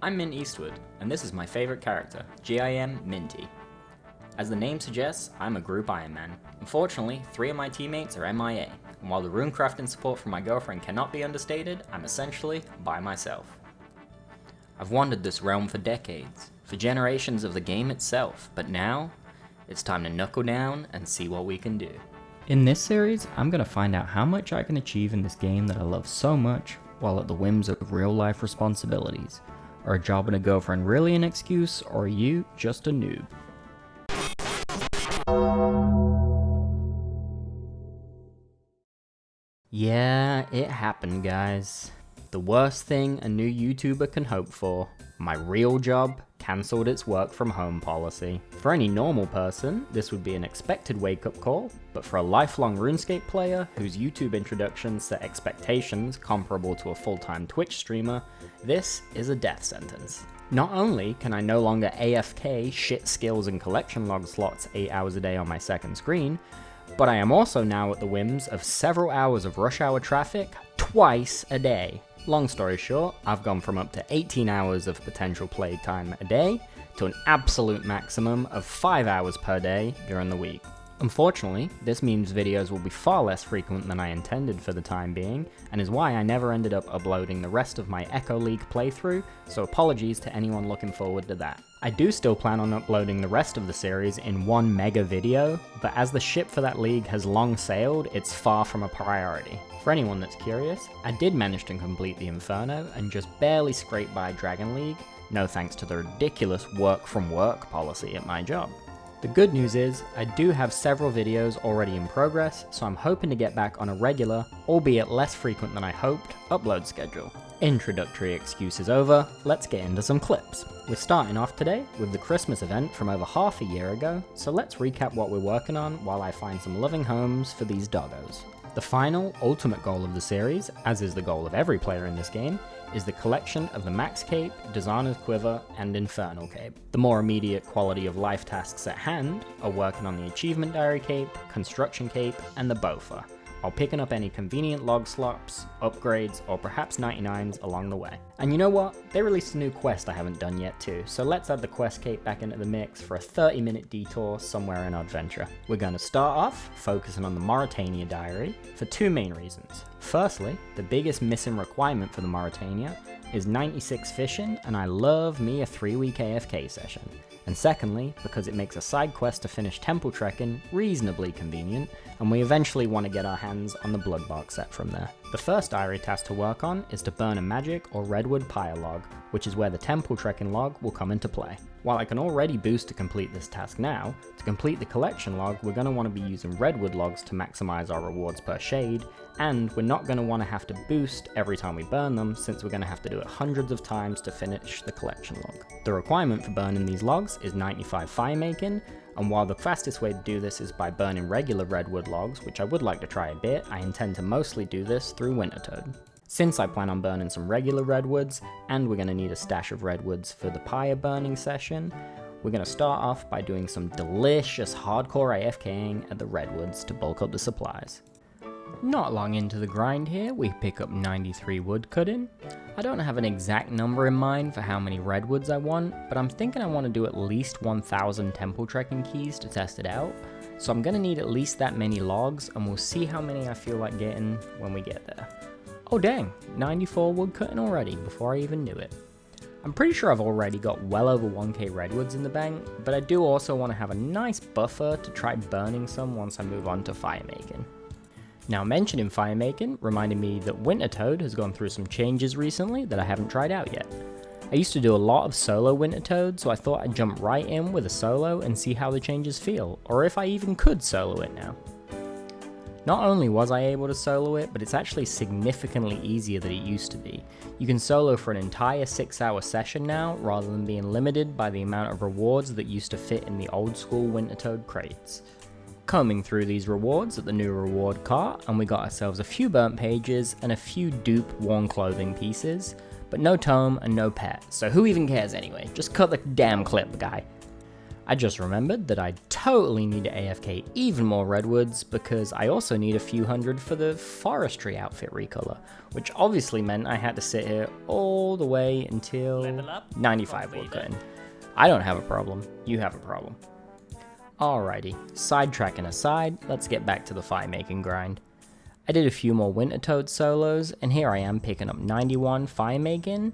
I'm Mint Eastwood, and this is my favourite character, GIM Minty. As the name suggests, I'm a group Iron Man. Unfortunately, 3 of my teammates are MIA, and while the runecrafting support from my girlfriend cannot be understated, I'm essentially by myself. I've wandered this realm for decades, for generations of the game itself, but now, it's time to knuckle down and see what we can do. In this series, I'm going to find out how much I can achieve in this game that I love so much, while at the whims of real-life responsibilities. Are a job and a girlfriend really an excuse, or are you just a noob? Yeah, it happened, guys. The worst thing a new YouTuber can hope for. My real job cancelled its work from home policy. For any normal person, this would be an expected wake-up call, but for a lifelong RuneScape player whose YouTube introductions set expectations comparable to a full-time Twitch streamer, this is a death sentence. Not only can I no longer AFK shit skills and collection log slots 8 hours a day on my second screen, but I am also now at the whims of several hours of rush hour traffic twice a day. Long story short, I've gone from up to 18 hours of potential play time a day to an absolute maximum of 5 hours per day during the week. Unfortunately, this means videos will be far less frequent than I intended for the time being, and is why I never ended up uploading the rest of my Echo League playthrough, so apologies to anyone looking forward to that. I do still plan on uploading the rest of the series in one mega video, but as the ship for that league has long sailed, it's far from a priority. For anyone that's curious, I did manage to complete the Inferno and just barely scrape by Dragon League, no thanks to the ridiculous work from work policy at my job. The good news is, I do have several videos already in progress, so I'm hoping to get back on a regular, albeit less frequent than I hoped, upload schedule. Introductory excuses over, let's get into some clips. We're starting off today with the Christmas event from over half a year ago, so let's recap what we're working on while I find some loving homes for these doggos. The final, ultimate goal of the series, as is the goal of every player in this game, is the collection of the Max Cape, Designer's Quiver, and Infernal Cape. The more immediate quality of life tasks at hand are working on the Achievement Diary Cape, Construction Cape, and the Bofa, while picking up any convenient log slops, upgrades, or perhaps 99s along the way. And you know what? They released a new quest I haven't done yet too, so let's add the quest cape back into the mix for a 30-minute detour somewhere in our adventure. We're going to start off focusing on the Morytania diary for 2 main reasons. Firstly, the biggest missing requirement for the Morytania is 96 fishing, and I love me a 3-week AFK session. And secondly, because it makes a side quest to finish temple trekking reasonably convenient, and we eventually want to get our hands on the Bloodbark set from there. The first diary task to work on is to burn a magic or redwood pyre log, which is where the temple trekking log will come into play. While I can already boost to complete this task now, to complete the collection log we're going to want to be using redwood logs to maximize our rewards per shade, and we're not going to want to have to boost every time we burn them, since we're going to have to do it hundreds of times to finish the collection log. The requirement for burning these logs is 95 fire making, and while the fastest way to do this is by burning regular redwood logs, which I would like to try a bit, I intend to mostly do this through Wintertodt. Since I plan on burning some regular redwoods, and we're going to need a stash of redwoods for the pyre burning session, we're going to start off by doing some delicious hardcore AFKing at the redwoods to bulk up the supplies. Not long into the grind here, we pick up 93 woodcutting. I don't have an exact number in mind for how many redwoods I want, but I'm thinking I want to do at least 1,000 temple trekking keys to test it out, so I'm going to need at least that many logs, and we'll see how many I feel like getting when we get there. Oh dang, 94 woodcutting already, before I even knew it. I'm pretty sure I've already got well over 1k redwoods in the bank, but I do also want to have a nice buffer to try burning some once I move on to fire making. Now mentioning fire making reminded me that Wintertodt has gone through some changes recently that I haven't tried out yet. I used to do a lot of solo Wintertodt, so I thought I'd jump right in with a solo and see how the changes feel, or if I even could solo it now. Not only was I able to solo it, but it's actually significantly easier than it used to be. You can solo for an entire 6-hour session now, rather than being limited by the amount of rewards that used to fit in the old school Wintertodt crates. Combing through these rewards at the new reward cart, and we got ourselves a few burnt pages and a few dupe worn clothing pieces, but no tome and no pet, so who even cares anyway? Just cut the damn clip, guy. I just remembered that I totally need to AFK even more redwoods because I also need a few hundred for the forestry outfit recolor, which obviously meant I had to sit here all the way until 95 woodcutting. I don't have a problem, you have a problem. Alrighty, sidetracking aside, let's get back to the fire making grind. I did a few more Wintertodt solos, and here I am picking up 91 fire making,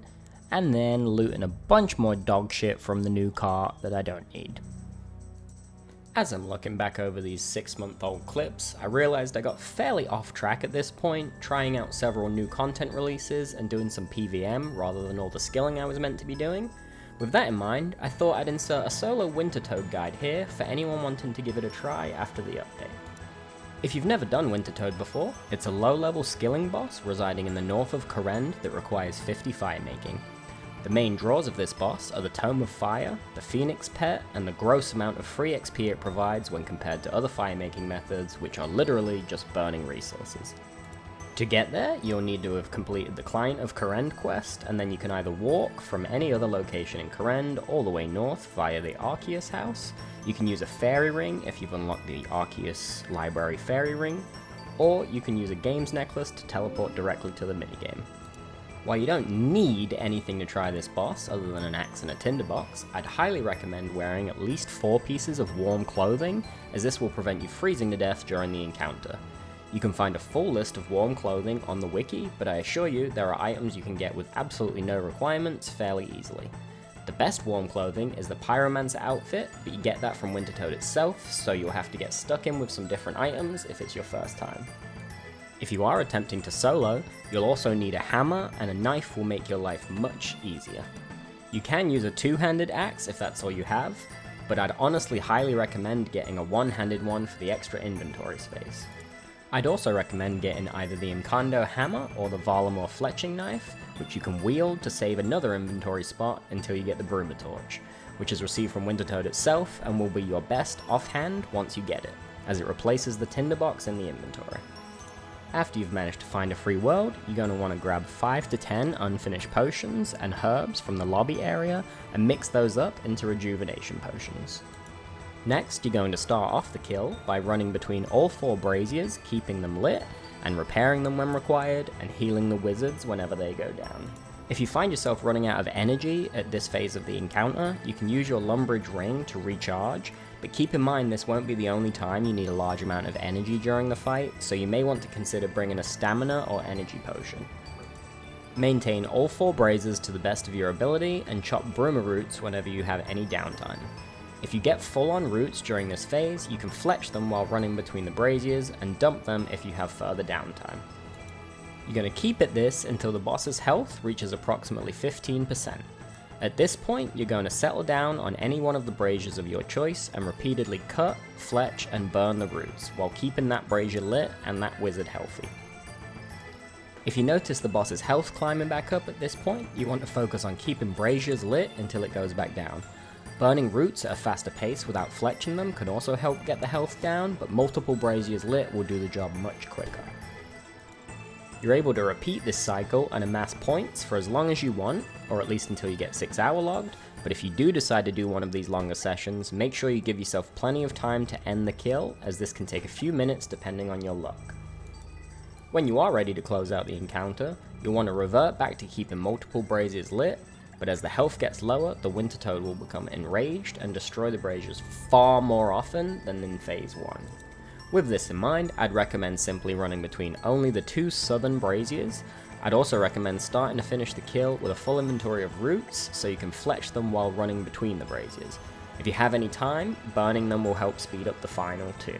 and then looting a bunch more dog shit from the new car that I don't need. As I'm looking back over these 6-month-old clips, I realized I got fairly off track at this point, trying out several new content releases and doing some PVM rather than all the skilling I was meant to be doing. With that in mind, I thought I'd insert a solo Wintertodt guide here for anyone wanting to give it a try after the update. If you've never done Wintertodt before, it's a low-level skilling boss residing in the north of Korend that requires 50 fire making. The main draws of this boss are the Tome of Fire, the Phoenix Pet, and the gross amount of free XP it provides when compared to other fire making methods, which are literally just burning resources. To get there, you'll need to have completed the Client of Korend quest, and then you can either walk from any other location in Korend all the way north via the Arceus house, you can use a fairy ring if you've unlocked the Arceus library fairy ring, or you can use a games necklace to teleport directly to the minigame. While you don't need anything to try this boss other than an axe and a tinderbox, I'd highly recommend wearing at least 4 pieces of warm clothing, as this will prevent you freezing to death during the encounter. You can find a full list of warm clothing on the wiki, but I assure you there are items you can get with absolutely no requirements fairly easily. The best warm clothing is the Pyromancer outfit, but you get that from Wintertodt itself, so you'll have to get stuck in with some different items if it's your first time. If you are attempting to solo, you'll also need a hammer, and a knife will make your life much easier. You can use a two-handed axe if that's all you have, but I'd honestly highly recommend getting a one-handed one for the extra inventory space. I'd also recommend getting either the Encanto hammer or the Valamor fletching knife, which you can wield to save another inventory spot until you get the Bruma torch, which is received from Wintertodt itself and will be your best offhand once you get it, as it replaces the tinderbox in the inventory. After you've managed to find a free world, you're going to want to grab 5 to 10 unfinished potions and herbs from the lobby area and mix those up into rejuvenation potions. Next, you're going to start off the kill by running between all 4 braziers, keeping them lit, and repairing them when required, and healing the wizards whenever they go down. If you find yourself running out of energy at this phase of the encounter, you can use your Lumbridge ring to recharge, but keep in mind this won't be the only time you need a large amount of energy during the fight, so you may want to consider bringing a stamina or energy potion. Maintain all 4 braziers to the best of your ability, and chop Bruma roots whenever you have any downtime. If you get full on roots during this phase, you can fletch them while running between the braziers, and dump them if you have further downtime. You're going to keep at this until the boss's health reaches approximately 15%. At this point, you're going to settle down on any one of the braziers of your choice and repeatedly cut, fletch, and burn the roots, while keeping that brazier lit and that wizard healthy. If you notice the boss's health climbing back up at this point, you want to focus on keeping braziers lit until it goes back down. Burning roots at a faster pace without fletching them can also help get the health down, but multiple braziers lit will do the job much quicker. You're able to repeat this cycle and amass points for as long as you want, or at least until you get 6 hour logged, but if you do decide to do one of these longer sessions, make sure you give yourself plenty of time to end the kill, as this can take a few minutes depending on your luck. When you are ready to close out the encounter, you'll want to revert back to keeping multiple braziers lit, but as the health gets lower, the Wintertodt will become enraged and destroy the braziers far more often than in phase 1. With this in mind, I'd recommend simply running between only the 2 southern braziers. I'd also recommend starting to finish the kill with a full inventory of roots, so you can fletch them while running between the braziers. If you have any time, burning them will help speed up the final too.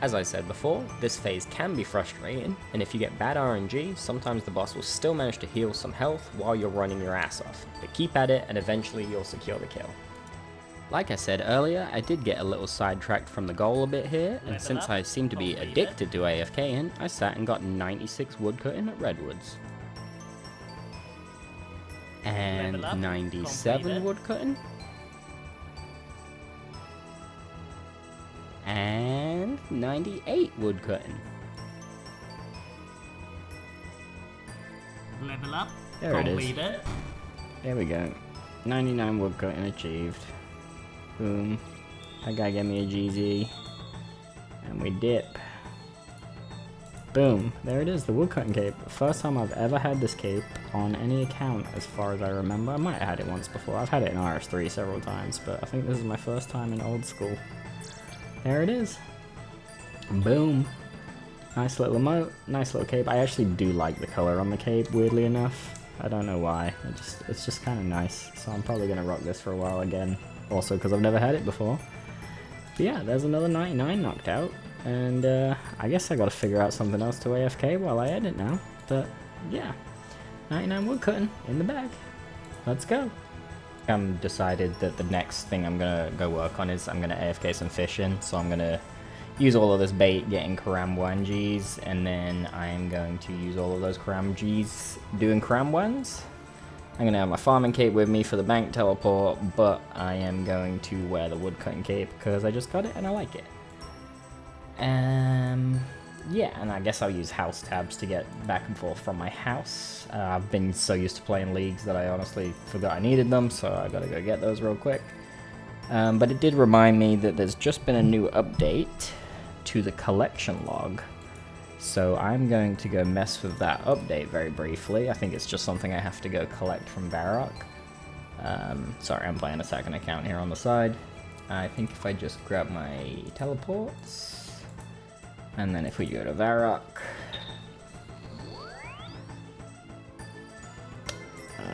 As I said before, this phase can be frustrating, and if you get bad RNG, sometimes the boss will still manage to heal some health while you're running your ass off, but keep at it and eventually you'll secure the kill. Like I said earlier, I did get a little sidetracked from the goal a bit here, and since I seem to be addicted to AFKing, I sat and got 96 woodcutting at Redwoods. And 97 woodcutting. And 98 woodcutting. Level up. There it is. There we go. 99 woodcutting achieved. Boom. That guy gave me a GZ. And we dip. Boom. There it is, the woodcutting cape. First time I've ever had this cape on any account as far as I remember. I might have had it once before. I've had it in RS3 several times, but I think this is my first time in old school. There it is. Boom. Nice little emote. Nice little cape. I actually do like the color on the cape, weirdly enough. I don't know why. It's just kind of nice. So I'm probably going to rock this for a while again. Also because I've never had it before. But yeah, there's another 99 knocked out. And I guess I gotta figure out something else to AFK while I edit now. But yeah, 99 woodcutting in the bag. Let's go. I'm decided that the next thing I'm gonna go work on is I'm gonna AFK some fishing. So I'm gonna use all of this bait getting Karamwanjis, and then I'm going to use all of those Karamjis doing Karamwans. I'm gonna have my farming cape with me for the bank teleport, but I am going to wear the woodcutting cape because I just got it and I like it. Yeah, and I guess I'll use house tabs to get back and forth from my house. I've been so used to playing leagues that I honestly forgot I needed them, so I gotta go get those real quick. But it did remind me that there's just been a new update to the collection log. So I'm going to go mess with that update very briefly. I think it's just something I have to go collect from Varrock. Sorry, I'm playing a second account here on the side. I think if I just grab my teleports, and then if we go to Varrock,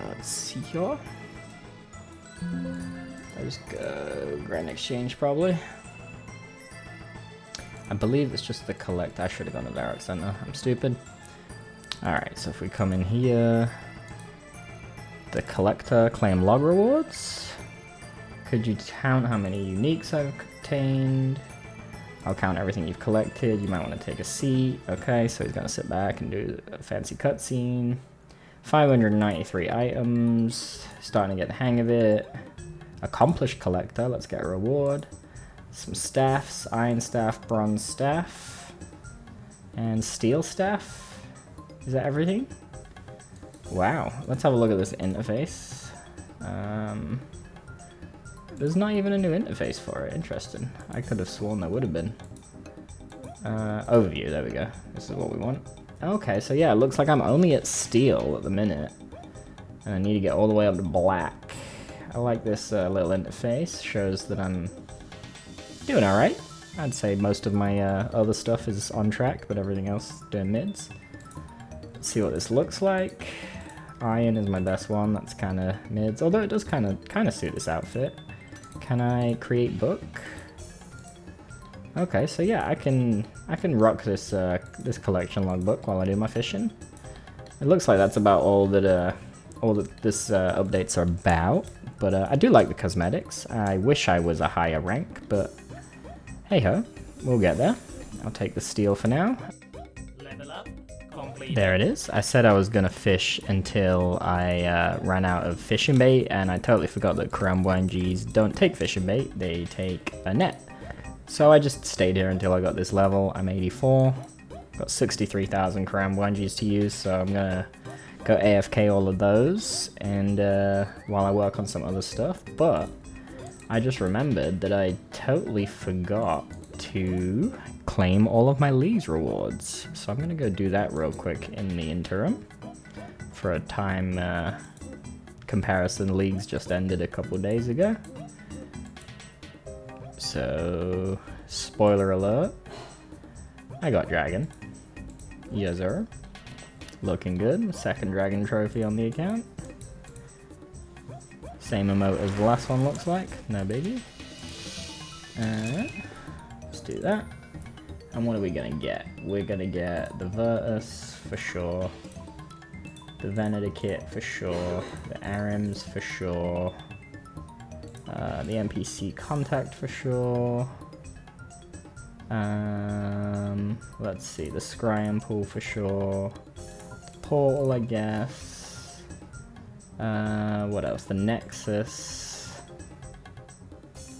let's see here. I'll just go Grand Exchange probably. I believe it's just the collect. I should have gone to Varrock Center. I'm stupid. Alright, so if we come in here, the collector, claim log rewards. Could you count how many uniques I've obtained? I'll count everything you've collected. You might want to take a seat. Okay, so he's going to sit back and do a fancy cutscene. 593 items. Starting to get the hang of it. Accomplished collector. Let's get a reward. Some staffs. Iron staff, bronze staff. And steel staff. Is that everything? Wow. Let's have a look at this interface. There's not even a new interface for it. Interesting. I could have sworn there would have been. Overview, there we go. This is what we want. Okay, so yeah, it looks like I'm only at steel at the minute. And I need to get all the way up to black. I like this little interface. Shows that I'm doing alright. I'd say most of my other stuff is on track, but everything else is doing mids. Let's see what this looks like. Iron is my best one. That's kind of mids, although it does kind of suit this outfit. Can I create book? Okay, so yeah, I can rock this this collection logbook while I do my fishing. It looks like that's about all that this updates are about. But I do like the cosmetics. I wish I was a higher rank, but hey ho, we'll get there. I'll take the steel for now. Level up. Complete. There it is. I said I was gonna fish until I ran out of fishing bait, and I totally forgot that Karamwanjis don't take fishing bait, they take a net. So I just stayed here until I got this level. I'm 84, got 63,000 Karamwanjis to use, so I'm gonna go AFK all of those, and while I work on some other stuff. But I just remembered that I totally forgot to claim all of my leagues rewards. So I'm gonna go do that real quick in the interim for a time comparison. Leagues just ended a couple days ago. So, spoiler alert, I got dragon. Yes sir. Looking good. Second dragon trophy on the account. Same emote as the last one looks like, no biggie. Let's do that. And what are we gonna get? We're gonna get the Virtus for sure, the Venator kit for sure, the Arims for sure, the NPC contact for sure. Let's see, the Scrying pool for sure, the portal I guess. What else? The Nexus,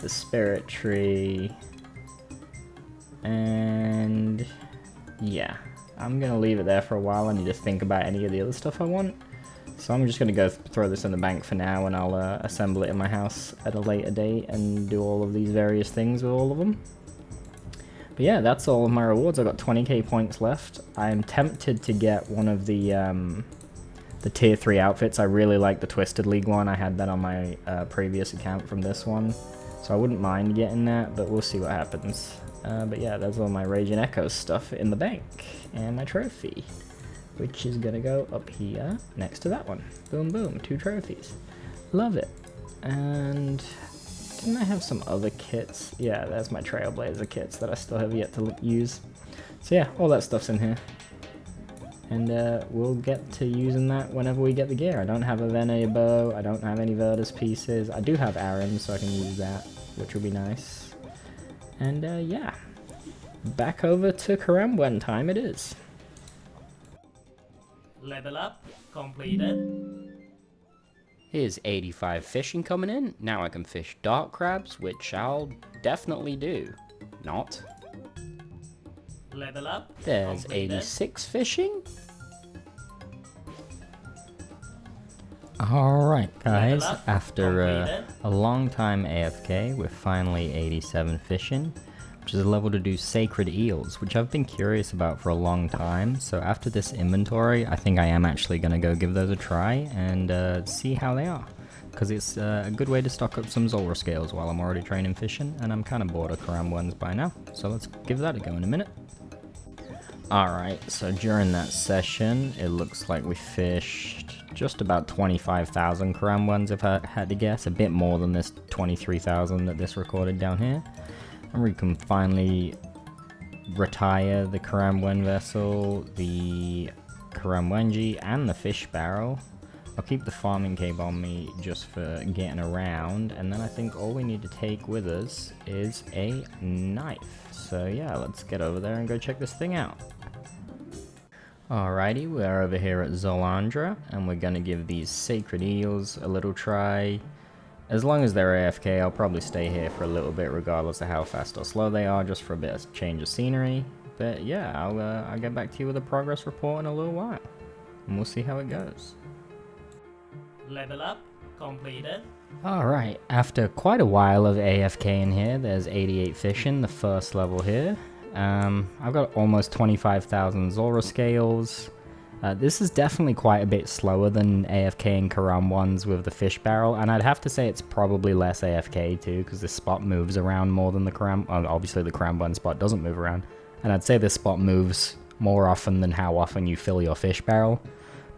the Spirit Tree, and yeah, I'm gonna leave it there for a while. I need to think about any of the other stuff I want. So I'm just going to go throw this in the bank for now, and I'll assemble it in my house at a later date and do all of these various things with all of them. But yeah, that's all of my rewards. I've got 20k points left. I'm tempted to get one of the tier 3 outfits. I really like the Twisted League one. I had that on my previous account from this one. So I wouldn't mind getting that, but we'll see what happens. But yeah, there's all my Raging Echoes stuff in the bank. And my trophy, which is gonna go up here next to that one. Boom, boom, 2 trophies. Love it. And didn't I have some other kits? Yeah, there's my Trailblazer kits that I still have yet to use. So yeah, all that stuff's in here. And we'll get to using that whenever we get the gear. I don't have a Venet bow, I don't have any Virtus pieces. I do have Arams, so I can use that, which will be nice. And yeah, back over to Karambwan time it is. Level up completed. Here's 85 fishing coming in. Now I can fish dark crabs, which I'll definitely do. Not. Level up. There's completed. 86 fishing. Alright guys, Level up, after a long time AFK, we're finally 87 fishing, which is a level to do sacred eels, which I've been curious about for a long time. So after this inventory, I think I am actually going to go give those a try and see how they are. Because it's a good way to stock up some Zolra scales while I'm already training fishing, and I'm kind of bored of Karambwans by now. So let's give that a go in a minute. Alright, so during that session, it looks like we fished just about 25,000 Karambwans if I had to guess, a bit more than this 23,000 that this recorded down here. And we can finally retire the Karambwan vessel, the Karambwanji, and the fish barrel. I'll keep the farming cape on me just for getting around, and then I think all we need to take with us is a knife. So yeah, let's get over there and go check this thing out. Alrighty, we're over here at Zolandra, and we're gonna give these sacred eels a little try. As long as they're AFK, I'll probably stay here for a little bit regardless of how fast or slow they are, just for a bit of change of scenery. But yeah, I'll get back to you with a progress report in a little while, and we'll see how it goes. Level up completed. Alright, after quite a while of AFK in here, there's 88 fishing, the first level here. I've got almost 25,000 Zolra scales. This is definitely quite a bit slower than AFK and Karambwans with the fish barrel, and I'd have to say it's probably less AFK too, because this spot moves around more than the obviously the Karambwan spot doesn't move around, and I'd say this spot moves more often than how often you fill your fish barrel.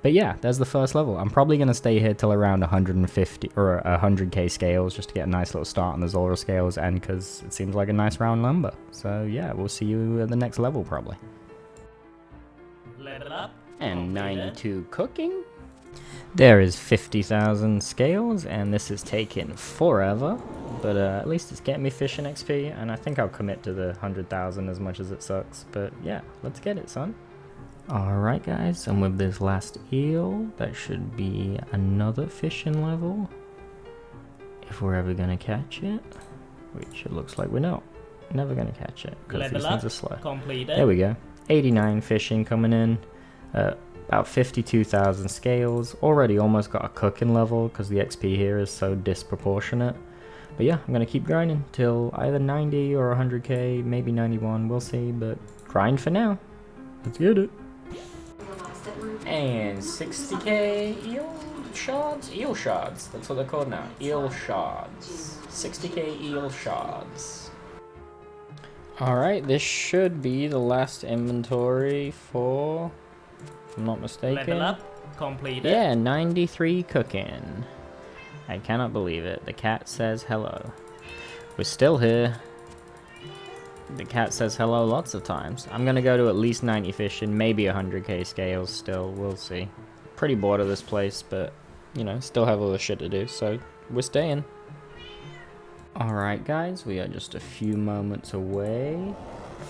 But yeah, there's the first level. I'm probably going to stay here till around 150 or 100k scales just to get a nice little start on the Zolra scales, and because it seems like a nice round number. So yeah, we'll see you at the next level probably. Level up And completed. 92 cooking. There is 50,000 scales, and this is taking forever, but at least it's getting me fishing XP, and I think I'll commit to the 100,000 as much as it sucks. But yeah, let's get it, son. Alright guys, and with this last eel, that should be another fishing level, if we're ever going to catch it, which it looks like we're not. Never going to catch it, because Level these things up are slow. completed. There we go. 89 fishing coming in, about 52,000 scales, already almost got a cooking level, because the XP here is so disproportionate. But yeah, I'm going to keep grinding till either 90 or 100k, maybe 91, we'll see, but grind for now. Let's get it. And 60k eel shards? Eel shards, that's what they're called now. Eel shards. 60k eel shards. Alright, this should be the last inventory for, if I'm not mistaken. Level up completed. Yeah, 93 cooking. I cannot believe it. The cat says hello. We're still here. The cat says hello lots of times. I'm gonna go to at least 90 fishing, maybe 100k scales still, we'll see. Pretty bored of this place, but, you know, still have all the shit to do, so we're staying. Alright guys, we are just a few moments away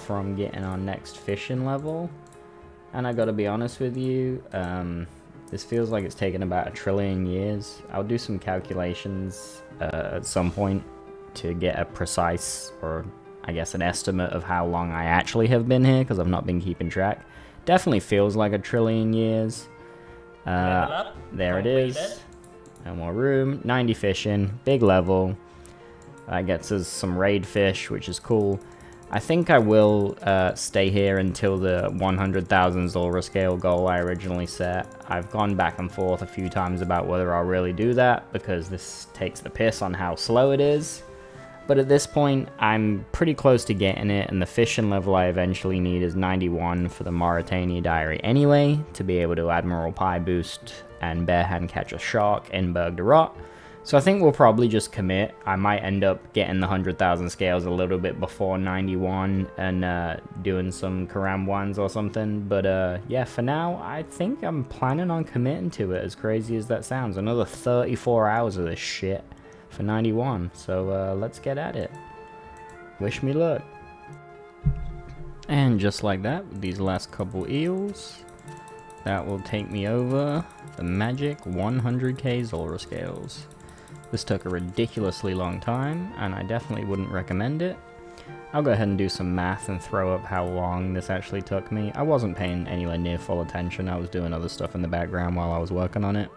from getting our next fishing level. And I gotta be honest with you, this feels like it's taken about 1 trillion years. I'll do some calculations at some point to get a precise, or I guess an estimate of how long I actually have been here, because I've not been keeping track. Definitely feels like 1 trillion years. Level up. There it Completed. is. No more room. 90 fishing. Big level. That gets us some raid fish, which is cool. I think I will stay here until the 100,000 Zulra scale goal I originally set. I've gone back and forth a few times about whether I'll really do that, because this takes the piss on how slow it is. But at this point, I'm pretty close to getting it, and the fishing level I eventually need is 91 for the Morytania diary anyway, to be able to Admiral Pie boost and barehand catch a shark in Berg de Rot. So I think we'll probably just commit. I might end up getting the 100,000 scales a little bit before 91 and doing some Karambwans or something. But yeah, for now, I think I'm planning on committing to it, as crazy as that sounds. Another 34 hours of this shit for 91. So let's get at it. Wish me luck. And just like that, with these last couple eels, that will take me over the magic 100k Zulra scales. This took a ridiculously long time, and I definitely wouldn't recommend it. I'll go ahead and do some math and throw up how long this actually took me. I wasn't paying anywhere near full attention. I was doing other stuff in the background while I was working on it.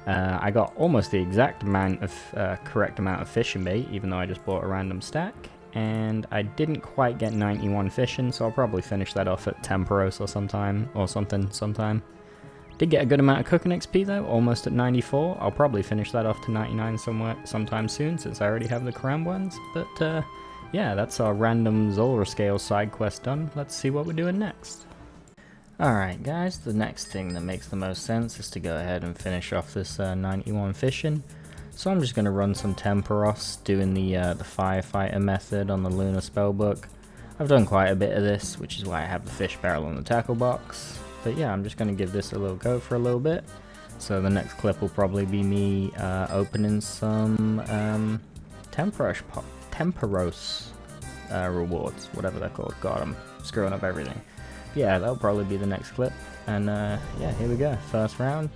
I got almost the exact amount of correct amount of fishing bait, even though I just bought a random stack. And I didn't quite get 91 fishing, so I'll probably finish that off at Tempoross or sometime. Did get a good amount of cooking XP though, almost at 94. I'll probably finish that off to 99 sometime soon, since I already have the Karambwans. But yeah, that's our random Zulra scale side quest done. Let's see what we're doing next. Alright guys, the next thing that makes the most sense is to go ahead and finish off this 91 fishing. So I'm just going to run some Tempoross, doing the firefighter method on the Lunar Spellbook. I've done quite a bit of this, which is why I have the fish barrel in the tackle box. But yeah, I'm just going to give this a little go for a little bit. So the next clip will probably be me opening some Tempoross rewards, whatever they're called. God, I'm screwing up everything. Yeah, that'll probably be the next clip. And yeah, here we go. First round,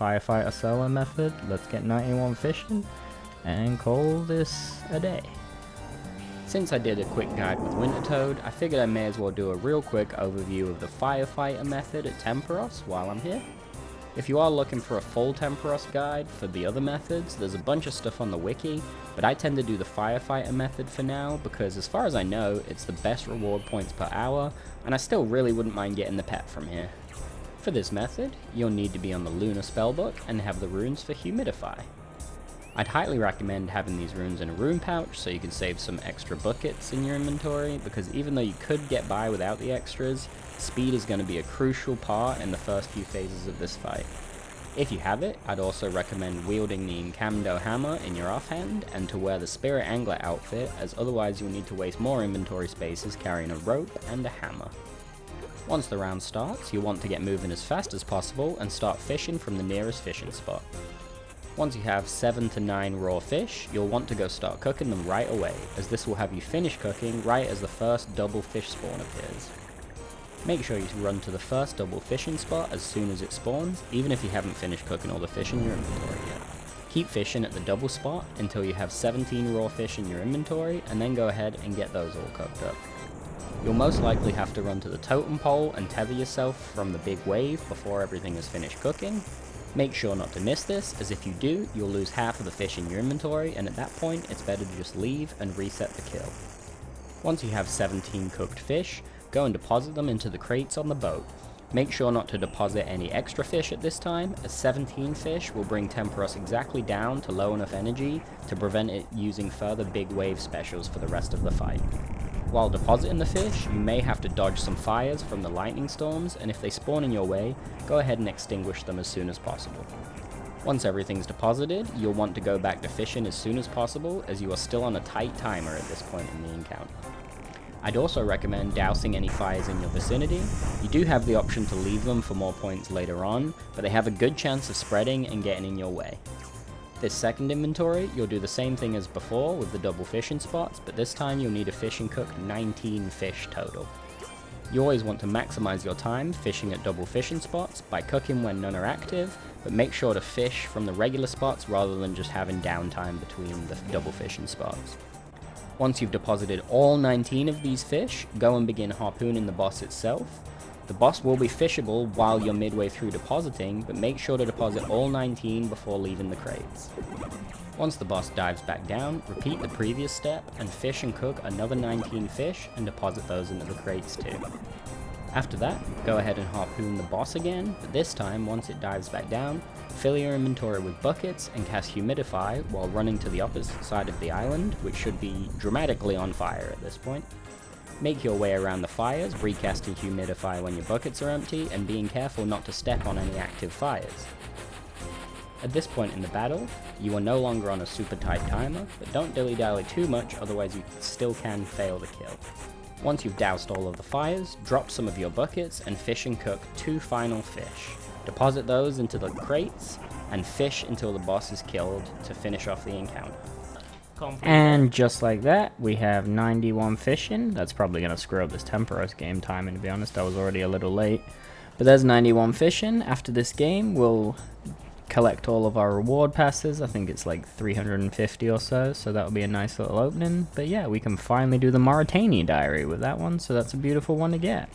firefighter solo method. Let's get 91 fishing and call this a day. Since I did a quick guide with Wintertodt, I figured I may as well do a real quick overview of the firefighter method at Tempoross while I'm here. If you are looking for a full Tempoross guide for the other methods, there's a bunch of stuff on the wiki, but I tend to do the firefighter method for now because as far as I know, it's the best reward points per hour, and I still really wouldn't mind getting the pet from here. For this method, you'll need to be on the Lunar Spellbook and have the runes for Humidify. I'd highly recommend having these runes in a rune pouch so you can save some extra buckets in your inventory, because even though you could get by without the extras, speed is going to be a crucial part in the first few phases of this fight. If you have it, I'd also recommend wielding the Incamdo hammer in your offhand and to wear the Spirit Angler outfit, as otherwise you'll need to waste more inventory spaces carrying a rope and a hammer. Once the round starts, you'll want to get moving as fast as possible and start fishing from the nearest fishing spot. Once you have 7 to 9 raw fish, you'll want to go start cooking them right away, as this will have you finish cooking right as the first double fish spawn appears. Make sure you run to the first double fishing spot as soon as it spawns, even if you haven't finished cooking all the fish in your inventory yet. Keep fishing at the double spot until you have 17 raw fish in your inventory, and then go ahead and get those all cooked up. You'll most likely have to run to the totem pole and tether yourself from the big wave before everything is finished cooking. Make sure not to miss this, as if you do, you'll lose half of the fish in your inventory, and at that point, it's better to just leave and reset the kill. Once you have 17 cooked fish, go and deposit them into the crates on the boat. Make sure not to deposit any extra fish at this time, as 17 fish will bring Tempoross exactly down to low enough energy to prevent it using further big wave specials for the rest of the fight. While depositing the fish, you may have to dodge some fires from the lightning storms, and if they spawn in your way, go ahead and extinguish them as soon as possible. Once everything's deposited, you'll want to go back to fishing as soon as possible, as you are still on a tight timer at this point in the encounter. I'd also recommend dousing any fires in your vicinity. You do have the option to leave them for more points later on, but they have a good chance of spreading and getting in your way. This second inventory, you'll do the same thing as before with the double fishing spots, but this time you'll need to fish and cook 19 fish total. You always want to maximize your time fishing at double fishing spots by cooking when none are active, but make sure to fish from the regular spots rather than just having downtime between the double fishing spots. Once you've deposited all 19 of these fish, go and begin harpooning the boss itself. The boss will be fishable while you're midway through depositing, but make sure to deposit all 19 before leaving the crates. Once the boss dives back down, repeat the previous step and fish and cook another 19 fish and deposit those into the crates too. After that, go ahead and harpoon the boss again, but this time, once it dives back down, fill your inventory with buckets and cast Humidify while running to the opposite side of the island, which should be dramatically on fire at this point. Make your way around the fires, recasting Humidify when your buckets are empty, and being careful not to step on any active fires. At this point in the battle, you are no longer on a super tight timer, but don't dilly-dally too much, otherwise you still can fail the kill. Once you've doused all of the fires, drop some of your buckets and fish and cook 2 final fish. Deposit those into the crates, and fish until the boss is killed to finish off the encounter. And just like that, we have 91 fishing. That's probably going to screw up this Tempoross game timing, to be honest. I was already a little late. But there's 91 fishing. After this game, we'll collect all of our reward passes. I think it's like 350 or so that'll be a nice little opening. But yeah, we can finally do the Morytania diary with that one, so that's a beautiful one to get.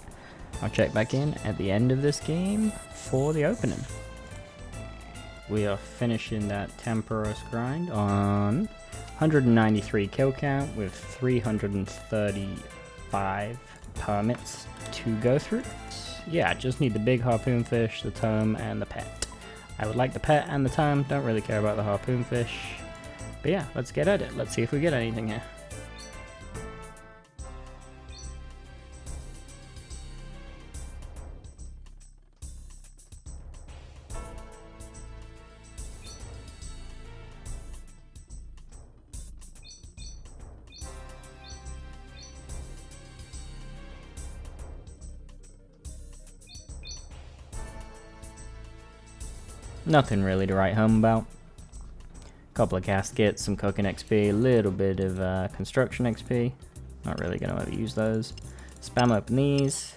I'll check back in at the end of this game for the opening. We are finishing that Tempoross grind on 193 kill count with 335 permits to go through. Yeah, just need the big harpoon fish, the tome, and the pet. I would like the pet and the tome, don't really care about the harpoon fish. But yeah, let's get at it. Let's see if we get anything here. Nothing really to write home about. Couple of caskets, some cooking XP, a little bit of construction XP. Not really going to ever use those. Spam open these.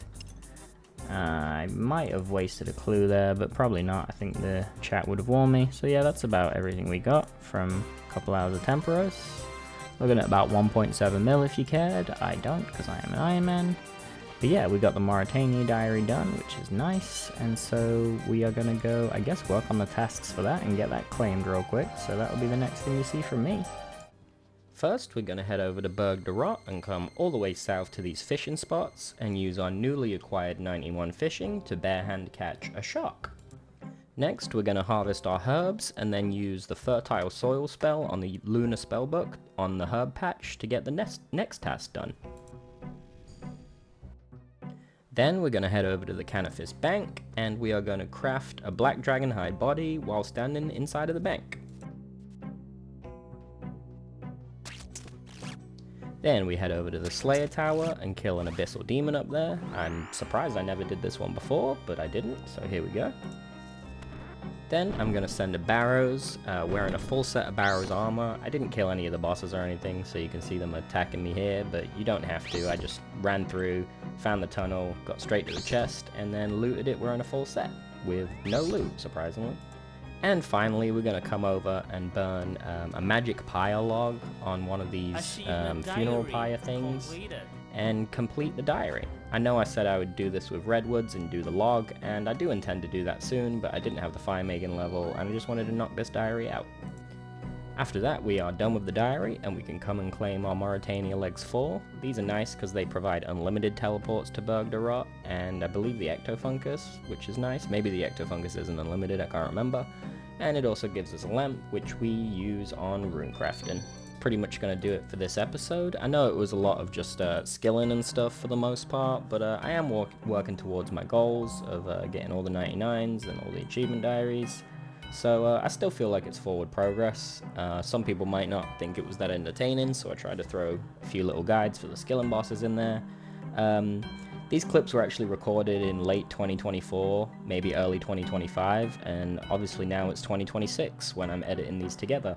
I might have wasted a clue there, but probably not. I think the chat would have warned me. So yeah, that's about everything we got from a couple hours of Tempoross. Looking at about 1.7 mil if you cared. I don't, because I am an Iron Man. But yeah, we got the Morytania diary done, which is nice, and so we are going to go, I guess, work on the tasks for that and get that claimed real quick, so that will be the next thing you see from me. First, we're going to head over to Morytania and come all the way south to these fishing spots and use our newly acquired 91 fishing to barehand catch a shark. Next, we're going to harvest our herbs and then use the fertile soil spell on the lunar spellbook on the herb patch to get the next task done. Then we're going to head over to the Cannabis Bank, and we are going to craft a black dragon hide body while standing inside of the bank. Then we head over to the Slayer Tower and kill an abyssal demon up there. I'm surprised I never did this one before, but I didn't, so here we go. Then I'm going to send to Barrows, wearing a full set of Barrows armor. I didn't kill any of the bosses or anything, so you can see them attacking me here, but you don't have to. I just ran through, found the tunnel, got straight to the chest, and then looted it wearing a full set, with no loot, surprisingly. And finally, we're going to come over and burn a magic pyre log on one of these funeral pyre things, and complete the diary. I know I said I would do this with redwoods and do the log, and I do intend to do that soon, but I didn't have the fire making level, and I just wanted to knock this diary out. After that, we are done with the diary, and we can come and claim our Morytania Legs 4. These are nice because they provide unlimited teleports to Morytania, and I believe the Ectofungus, which is nice. Maybe the Ectofungus isn't unlimited, I can't remember. And it also gives us a lamp, which we use on rune crafting. Pretty much going to do it for this episode. I know it was a lot of just skilling and stuff for the most part, but I am working towards my goals of getting all the 99s and all the achievement diaries. So I still feel like it's forward progress. Some people might not think it was that entertaining, so I tried to throw a few little guides for the skilling bosses in there. These clips were actually recorded in late 2024, maybe early 2025, and obviously now it's 2026 when I'm editing these together.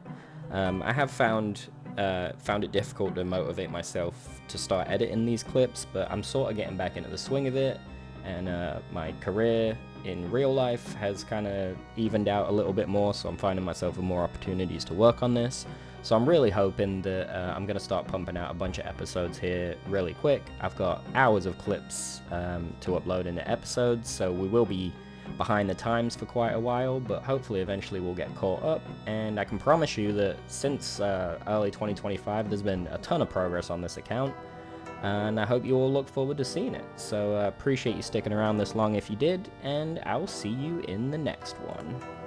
I have found it difficult to motivate myself to start editing these clips, but I'm sort of getting back into the swing of it, and my career in real life has kind of evened out a little bit more, so I'm finding myself with more opportunities to work on this. So I'm really hoping that I'm going to start pumping out a bunch of episodes here really quick. I've got hours of clips to upload into episodes, so we will be behind the times for quite a while, but hopefully eventually we'll get caught up. And I can promise you that since early 2025 there's been a ton of progress on this account, and I hope you all look forward to seeing it. So appreciate you sticking around this long if you did, and I'll see you in the next one.